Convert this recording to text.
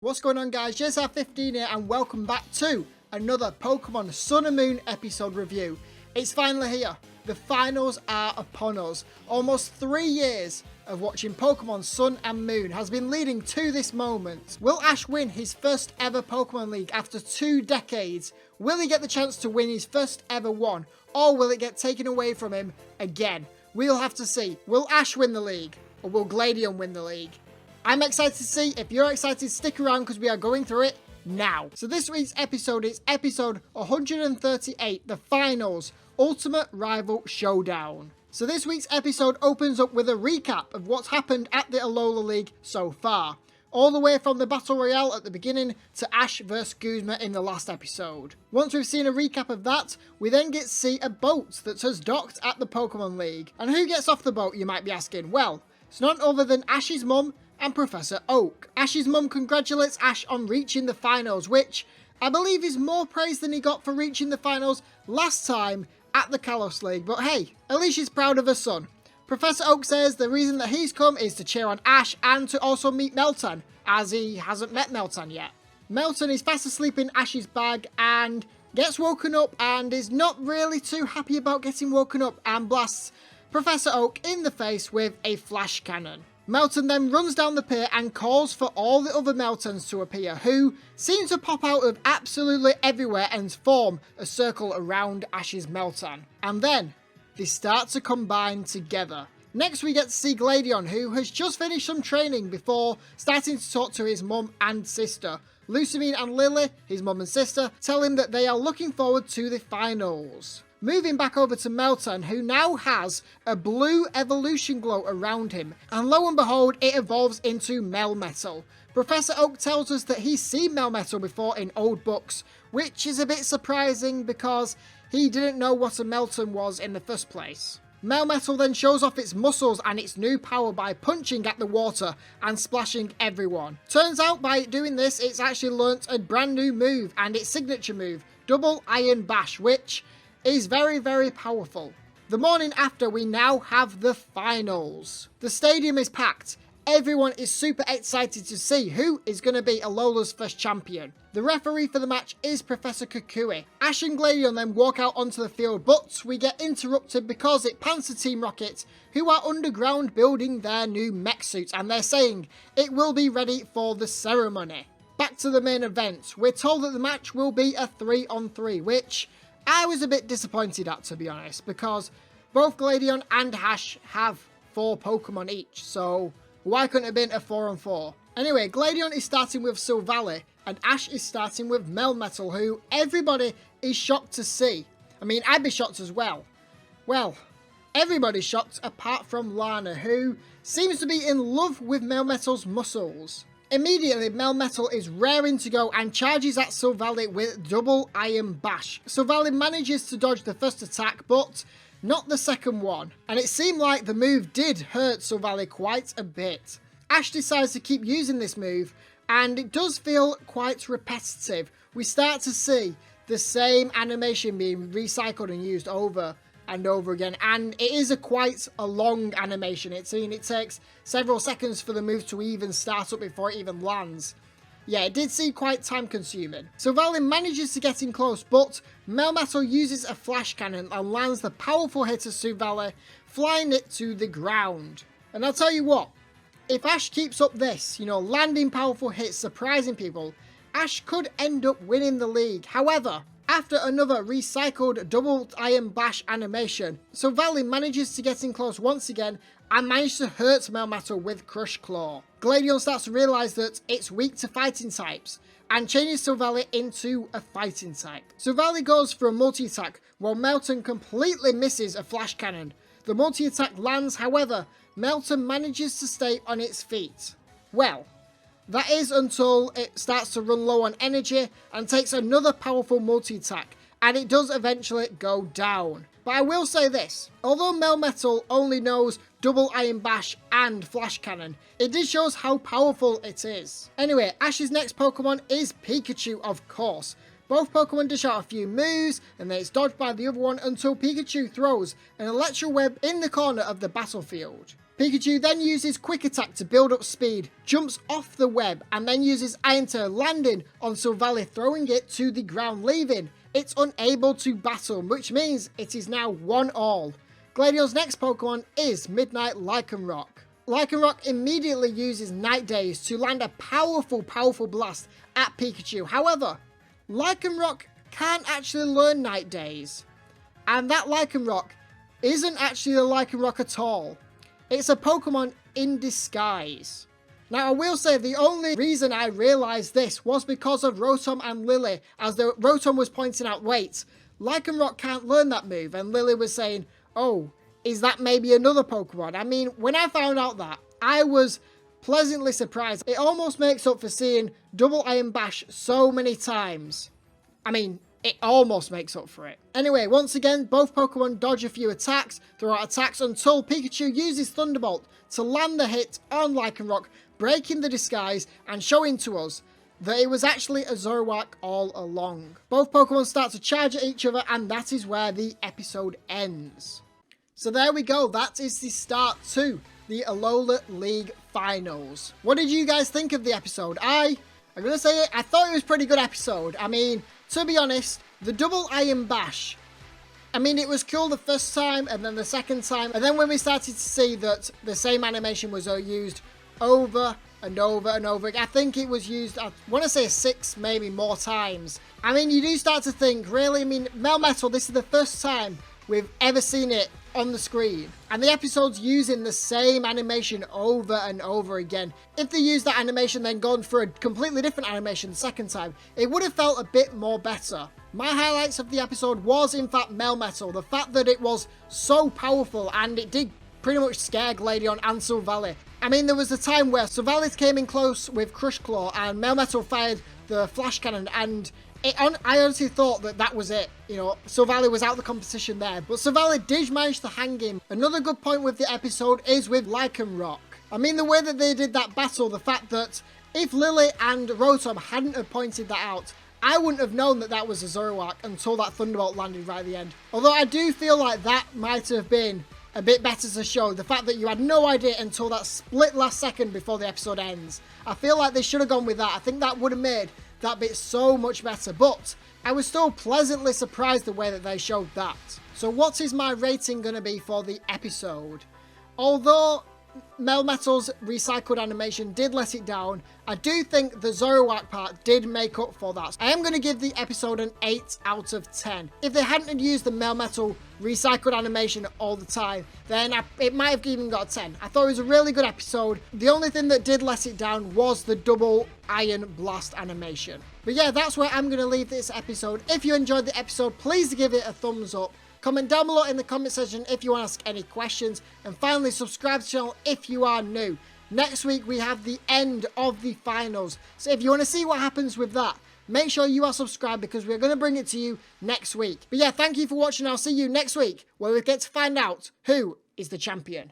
What's going on, guys? JSR15 here and welcome back to another Pokemon Sun and Moon episode review. It's finally here. The finals are upon us. Almost 3 years of watching Pokemon Sun and Moon has been leading to this moment. Will Ash win his first ever Pokemon League after 2 decades? Will he get the chance to win his first ever one? Or will it get taken away from him again? We'll have to see. Will Ash win the league? Or will Gladion win the league? I'm excited to see. If you're excited, stick around because we are going through it now. So this week's episode is episode 138, the Finals Ultimate Rival Showdown. So this week's episode opens up with a recap of what's happened at the Alola League so far. All the way from the Battle Royale at the beginning to Ash vs Guzma in the last episode. Once we've seen a recap of that, we then get to see a boat that has docked at the Pokemon League. And who gets off the boat, you might be asking? Well, it's none other than Ash's mum and Professor Oak. Ash's mum congratulates Ash on reaching the finals, which I believe is more praise than he got for reaching the finals last time at the Kalos League, but hey, at least she's proud of her son. Professor Oak says the reason that he's come is to cheer on Ash and to also meet Meltan, as he hasn't met Meltan yet. Meltan is fast asleep in Ash's bag and gets woken up and is not really too happy about getting woken up and blasts Professor Oak in the face with a flash cannon. Meltan then runs down the pier and calls for all the other Meltans to appear, who seem to pop out of absolutely everywhere and form a circle around Ash's Meltan. And then they start to combine together. Next we get to see Gladion, who has just finished some training before starting to talk to his mum and sister. Lucamine and Lily, his mum and sister, tell him that they are looking forward to the finals. Moving back over to Meltan, who now has a blue evolution glow around him, and lo and behold, it evolves into Melmetal. Professor Oak tells us that he's seen Melmetal before in old books, which is a bit surprising because he didn't know what a Meltan was in the first place. Melmetal then shows off its muscles and its new power by punching at the water and splashing everyone. Turns out by doing this, it's actually learnt a brand new move and its signature move, Double Iron Bash, which is very, very powerful. The morning after, we now have the finals. The stadium is packed. Everyone is super excited to see who is going to be Alola's first champion. The referee for the match is Professor Kukui. Ash and Gladion then walk out onto the field, but we get interrupted because it pans to Team Rocket, who are underground building their new mech suits, and they're saying it will be ready for the ceremony. Back to the main event. We're told that the match will be a 3-on-3, which I was a bit disappointed at, to be honest, because both Gladion and Ash have 4 Pokemon each, so why couldn't it have been a 4-on-4? Anyway, Gladion is starting with Silvally, and Ash is starting with Melmetal, who everybody is shocked to see. I mean, I'd be shocked as well. Well, everybody's shocked apart from Lana, who seems to be in love with Melmetal's muscles. Immediately, Melmetal is raring to go and charges at Silvally with Double Iron Bash. Silvally manages to dodge the first attack, but not the second one. And it seemed like the move did hurt Silvally quite a bit. Ash decides to keep using this move, and it does feel quite repetitive. We start to see the same animation being recycled and used over and over again, and it is quite a long animation. It takes several seconds for the move to even start up before it even lands. Yeah, it did seem quite time consuming. Silvally manages to get in close, but Melmetal uses a flash cannon and lands the powerful hit to Silvally, flying it to the ground. And I'll tell you what, if Ash keeps up this, landing powerful hits, surprising people, Ash could end up winning the league. However, after another recycled Double Iron Bash animation, Silvally manages to get in close once again and manages to hurt Melmetal with Crush Claw. Gladion starts to realise that it's weak to fighting types and changes Silvally into a fighting type. Silvally goes for a multi-attack while Meltan completely misses a flash cannon. The multi-attack lands, however, Meltan manages to stay on its feet. Well, that is until it starts to run low on energy and takes another powerful multi-attack, and it does eventually go down. But I will say this, although Melmetal only knows Double Iron Bash and Flash Cannon, it did show us how powerful it is. Anyway, Ash's next Pokemon is Pikachu, of course. Both Pokemon dish out a few moves, and then it's dodged by the other one until Pikachu throws an electro web in the corner of the battlefield. Pikachu then uses Quick Attack to build up speed, jumps off the web, and then uses Iron Tail, landing on Silvally, throwing it to the ground, leaving it unable to battle, which means it is now 1-all. Gladion's next Pokemon is Midnight Lycanroc. Lycanroc immediately uses Night Daze to land a powerful blast at Pikachu. However, Lycanroc can't actually learn Night Daze, and that Lycanroc isn't actually a Lycanroc at all. It's a Pokemon in disguise. Now, I will say the only reason I realised this was because of Rotom and Lily, as the Rotom was pointing out, wait, Lycanroc can't learn that move, and Lily was saying, oh, is that maybe another Pokemon? I mean, when I found out that, I was pleasantly surprised. It almost makes up for seeing Double Iron Bash so many times. I mean, it almost makes up for it. Anyway, once again, both Pokemon dodge a few attacks, throw out attacks until Pikachu uses Thunderbolt to land the hit on Lycanroc, breaking the disguise and showing to us that it was actually a Zoroark all along. Both Pokemon start to charge at each other, and that is where the episode ends. So there we go, that is the start to the Alola League Finals. What did you guys think of the episode? I'm going to say it, I thought it was a pretty good episode. I mean, to be honest, the Double Iron Bash, I mean, it was cool the first time and then the second time. And then when we started to see that the same animation was used over and over and over, I think it was used, I want to say 6, maybe more times. I mean, you do start to think, really, I mean, Melmetal, this is the first time we've ever seen it on the screen, and the episode's using the same animation over and over again. If they used that animation then gone for a completely different animation the second time, it would have felt a bit more better. My highlights of the episode was in fact Melmetal, the fact that it was so powerful and it did pretty much scare Gladion and Silvally. I mean, there was a time where Silvally came in close with Crush Claw and Melmetal fired the Flash Cannon, and I honestly thought that was it. You know, Silvally was out of the competition there. But Silvally did manage to hang him. Another good point with the episode is with Lycanroc. I mean, the way that they did that battle, the fact that if Lily and Rotom hadn't have pointed that out, I wouldn't have known that that was a Zoroark until that Thunderbolt landed right at the end. Although I do feel like that might have been a bit better to show. The fact that you had no idea until that split last second before the episode ends. I feel like they should have gone with that. I think that would have made that bit so much better, but I was still pleasantly surprised the way that they showed that. So what is my rating going to be for the episode? Although Melmetal's recycled animation did let it down, I do think the Zoroark part did make up for that. I am going to give the episode an 8 out of 10. If they hadn't used the Melmetal recycled animation all the time, then it might have even got a 10. I thought it was a really good episode. The only thing that did let it down was the double Iron Blast animation. But yeah, that's where I'm going to leave this episode. If you enjoyed the episode, please give it a thumbs up. Comment down below in the comment section if you want to ask any questions. And finally, subscribe to the channel if you are new. Next week, we have the end of the finals. So if you want to see what happens with that, make sure you are subscribed because we're going to bring it to you next week. But yeah, thank you for watching. I'll see you next week where we get to find out who is the champion.